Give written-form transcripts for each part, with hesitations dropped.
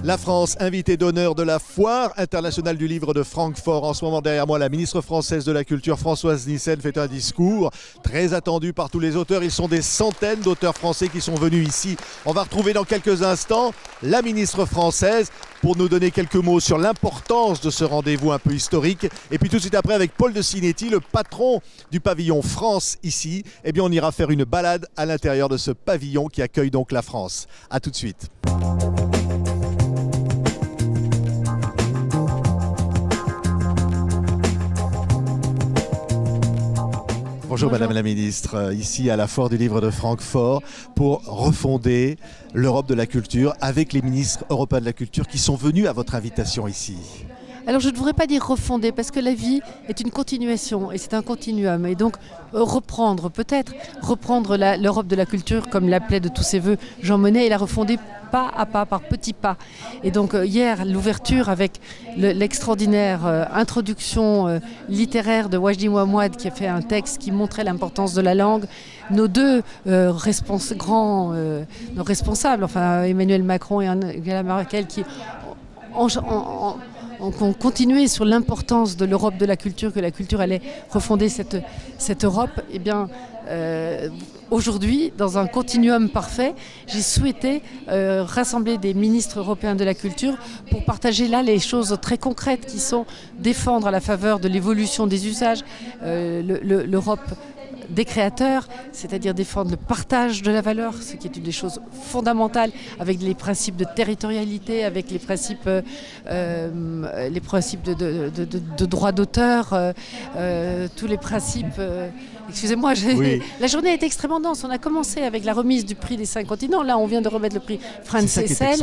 La France, invitée d'honneur de la Foire internationale du livre de Francfort. En ce moment, derrière moi, la ministre française de la Culture, Françoise Nyssen, fait un discours très attendu par tous les auteurs. Ils sont des centaines d'auteurs français qui sont venus ici. On va retrouver dans quelques instants la ministre française pour nous donner quelques mots sur l'importance de ce rendez-vous un peu historique. Et puis tout de suite après, avec Paul de Sinetti, le patron du pavillon France ici, eh bien on ira faire une balade à l'intérieur de ce pavillon qui accueille donc la France. A tout de suite. Bonjour Madame la Ministre, ici à la Foire du Livre de Francfort pour refonder l'Europe de la culture avec les ministres européens de la culture qui sont venus à votre invitation ici. Alors je ne devrais pas dire refonder parce que la vie est une continuation et c'est un continuum. Et donc reprendre l'Europe de la culture comme l'appelait de tous ses voeux Jean Monnet et la refonder pas à pas, par petits pas. Et donc hier, l'ouverture avec l'extraordinaire introduction littéraire de Wajdi Mouawad qui a fait un texte qui montrait l'importance de la langue. Nos deux nos responsables, enfin Emmanuel Macron et Angela Merkel qui ont continué sur l'importance de l'Europe de la culture, que la culture allait refonder cette Europe. Eh bien, aujourd'hui, dans un continuum parfait, j'ai souhaité rassembler des ministres européens de la culture pour partager là les choses très concrètes qui sont défendre à la faveur de l'évolution des usages l'Europe des créateurs, c'est-à-dire défendre le partage de la valeur, ce qui est une des choses fondamentales, avec les principes de territorialité, avec les principes de droit d'auteur, tous les principes... Excusez-moi, oui. La journée est extrêmement dense. On a commencé avec la remise du prix des 5 continents. Là, on vient de remettre le prix Franz Hessel.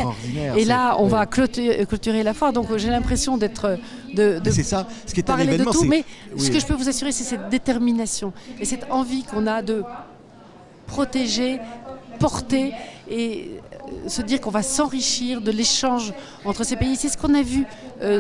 Et là, on va clôturer la foire. Donc, j'ai l'impression d'être... C'est ça, ce qui est un parler événement, de tout. Mais oui. Ce que je peux vous assurer, c'est cette détermination et cette envie qu'on a de protéger, porter et se dire qu'on va s'enrichir de l'échange entre ces pays. C'est ce qu'on a vu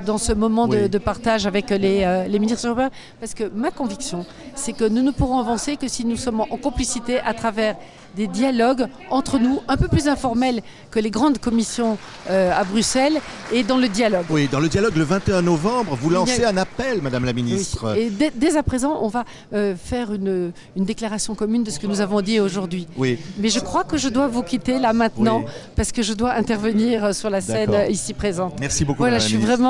dans ce moment de partage avec les ministres européens. Parce que ma conviction, c'est que nous ne pourrons avancer que si nous sommes en complicité à travers des dialogues entre nous, un peu plus informels que les grandes commissions à Bruxelles, et dans le dialogue. Oui, dans le dialogue, le 21 novembre, vous lancez un appel, Madame la Ministre. Oui. Et dès à présent, on va faire une déclaration commune de ce que nous avons dit aujourd'hui. Oui. Mais je crois que je dois vous quitter là maintenant, parce que je dois intervenir sur la scène ici présente. Merci beaucoup, voilà, Madame je suis la Ministre. vraiment...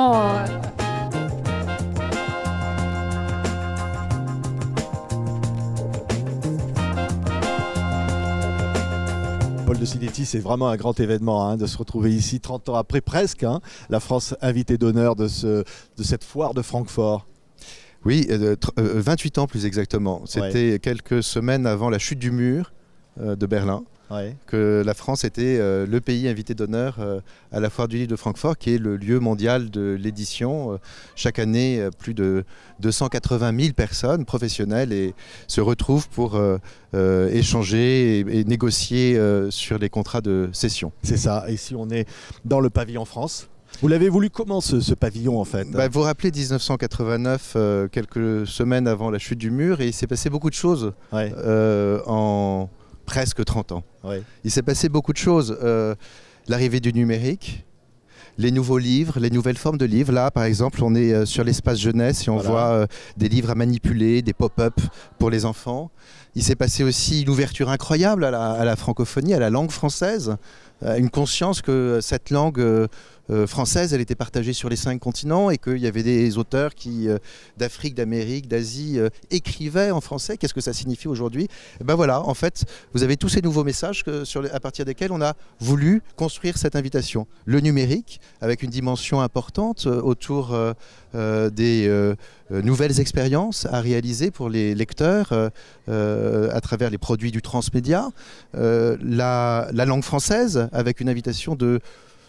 Paul de Sinetti, c'est vraiment un grand événement de se retrouver ici 30 ans après presque, la France invitée d'honneur de cette foire de Francfort. Oui, 28 ans plus exactement. C'était quelques semaines avant la chute du mur de Berlin. Que la France était le pays invité d'honneur à la Foire du Livre de Francfort, qui est le lieu mondial de l'édition. Chaque année, plus de 280 000 personnes professionnelles se retrouvent pour échanger et négocier sur les contrats de cession. C'est ça, ici on est dans le pavillon France. Vous l'avez voulu comment ce pavillon en fait? Vous vous rappelez 1989, quelques semaines avant la chute du mur, et il s'est passé beaucoup de choses en presque 30 ans. Il s'est passé beaucoup de choses. L'arrivée du numérique, les nouveaux livres, les nouvelles formes de livres. Là, par exemple, on est sur l'espace jeunesse et on voit des livres à manipuler, des pop-up pour les enfants. Il s'est passé aussi une ouverture incroyable à la francophonie, à la langue française. Une conscience que cette langue française, elle était partagée sur les 5 continents et qu'il y avait des auteurs qui, d'Afrique, d'Amérique, d'Asie, écrivaient en français. Qu'est-ce que ça signifie aujourd'hui? Ben voilà, en fait, vous avez tous ces nouveaux messages à partir desquels on a voulu construire cette invitation. Le numérique, avec une dimension importante autour des nouvelles expériences à réaliser pour les lecteurs à travers les produits du transmédia. La langue française, avec une invitation de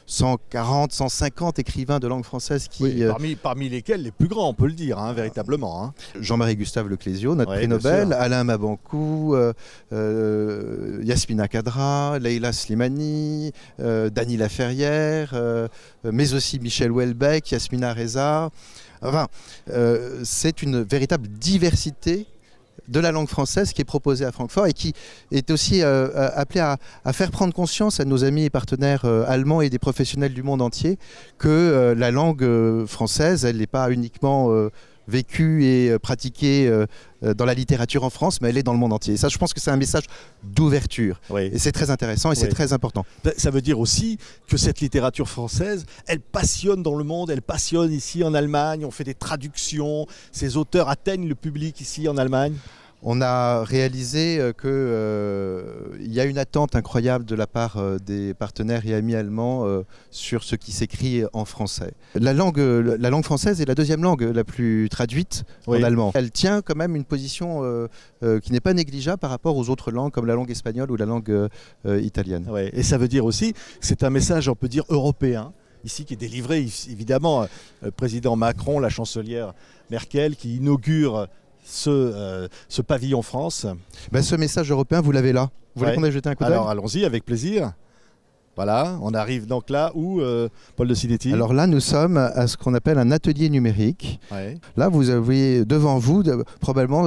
140, 150 écrivains de langue française qui... parmi lesquels les plus grands, on peut le dire, véritablement. Jean-Marie Gustave Leclésio, notre prix Nobel, Alain Mabankou, Yasmina Khadra, Leila Slimani, Dany Laferrière, mais aussi Michel Houellebecq, Yasmina Reza. Enfin, c'est une véritable diversité de la langue française qui est proposée à Francfort et qui est aussi appelé à faire prendre conscience à nos amis et partenaires allemands et des professionnels du monde entier que la langue française, elle n'est pas uniquement vécue et pratiquée dans la littérature en France, mais elle est dans le monde entier. Et ça, je pense que c'est un message d'ouverture. Oui. Et c'est très intéressant et c'est très important. Ça veut dire aussi que cette littérature française, elle passionne dans le monde, elle passionne ici en Allemagne, on fait des traductions, ces auteurs atteignent le public ici en Allemagne. On a réalisé qu'il y a une attente incroyable de la part des partenaires et amis allemands sur ce qui s'écrit en français. La langue française est la deuxième langue la plus traduite en allemand. Elle tient quand même une position qui n'est pas négligeable par rapport aux autres langues comme la langue espagnole ou la langue italienne. Ouais. Et ça veut dire aussi que c'est un message, on peut dire, européen. Ici, qui est délivré, évidemment, le président Macron, la chancelière Merkel, qui inaugure ce pavillon France. Ben, ce message européen, vous l'avez là. Vous voulez qu'on aille jeter un coup d'œil ? Alors allons-y, avec plaisir. Voilà, on arrive donc là où, Paul de Sinetti ? Alors là, nous sommes à ce qu'on appelle un atelier numérique. Ouais. Là, vous avez devant vous probablement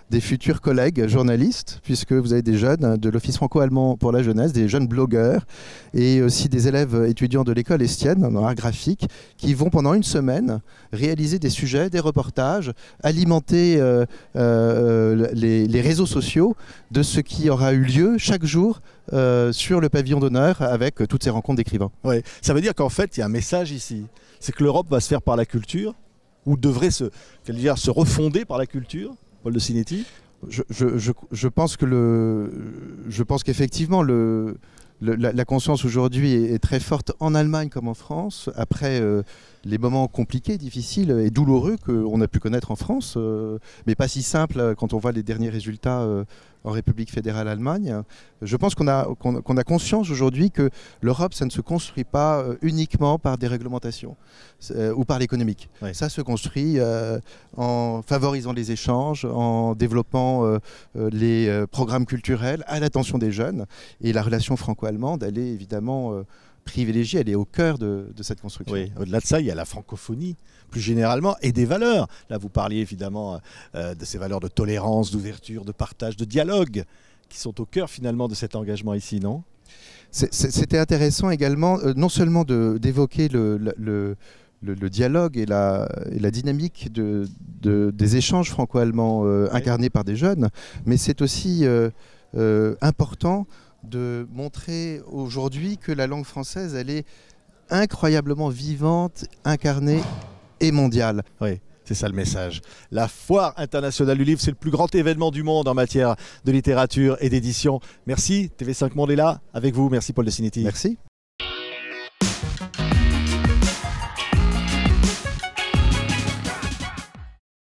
des futurs collègues journalistes, puisque vous avez des jeunes de l'Office franco-allemand pour la jeunesse, des jeunes blogueurs, et aussi des élèves étudiants de l'école Estienne, en art graphique, qui vont pendant une semaine réaliser des sujets, des reportages, alimenter les réseaux sociaux de ce qui aura eu lieu chaque jour sur le pavillon d'honneur avec toutes ces rencontres d'écrivains. Ouais. Ça veut dire qu'en fait, il y a un message ici. C'est que l'Europe va se faire par la culture, ou devrait se refonder par la culture, Paul de Sinetti ? Je pense qu'effectivement, la conscience aujourd'hui est très forte en Allemagne comme en France, après les moments compliqués, difficiles et douloureux qu'on a pu connaître en France, mais pas si simple quand on voit les derniers résultats en République fédérale Allemagne. Je pense qu'on a conscience aujourd'hui que l'Europe, ça ne se construit pas uniquement par des réglementations ou par l'économique. Ouais. Ça se construit en favorisant les échanges, en développant les programmes culturels à l'attention des jeunes. Et la relation franco-allemande, elle est évidemment privilégiée, elle est au cœur de cette construction. Oui, au-delà de ça, il y a la francophonie, plus généralement, et des valeurs. Là, vous parliez évidemment de ces valeurs de tolérance, d'ouverture, de partage, de dialogue, qui sont au cœur finalement de cet engagement ici, non ? C'était intéressant également, non seulement d'évoquer le dialogue et la dynamique des échanges franco-allemands incarnés par des jeunes, mais c'est aussi important de montrer aujourd'hui que la langue française, elle est incroyablement vivante, incarnée et mondiale. Oui, c'est ça le message. La Foire internationale du livre, c'est le plus grand événement du monde en matière de littérature et d'édition. Merci, TV5 Monde est là avec vous. Merci Paul de Sinetti. Merci.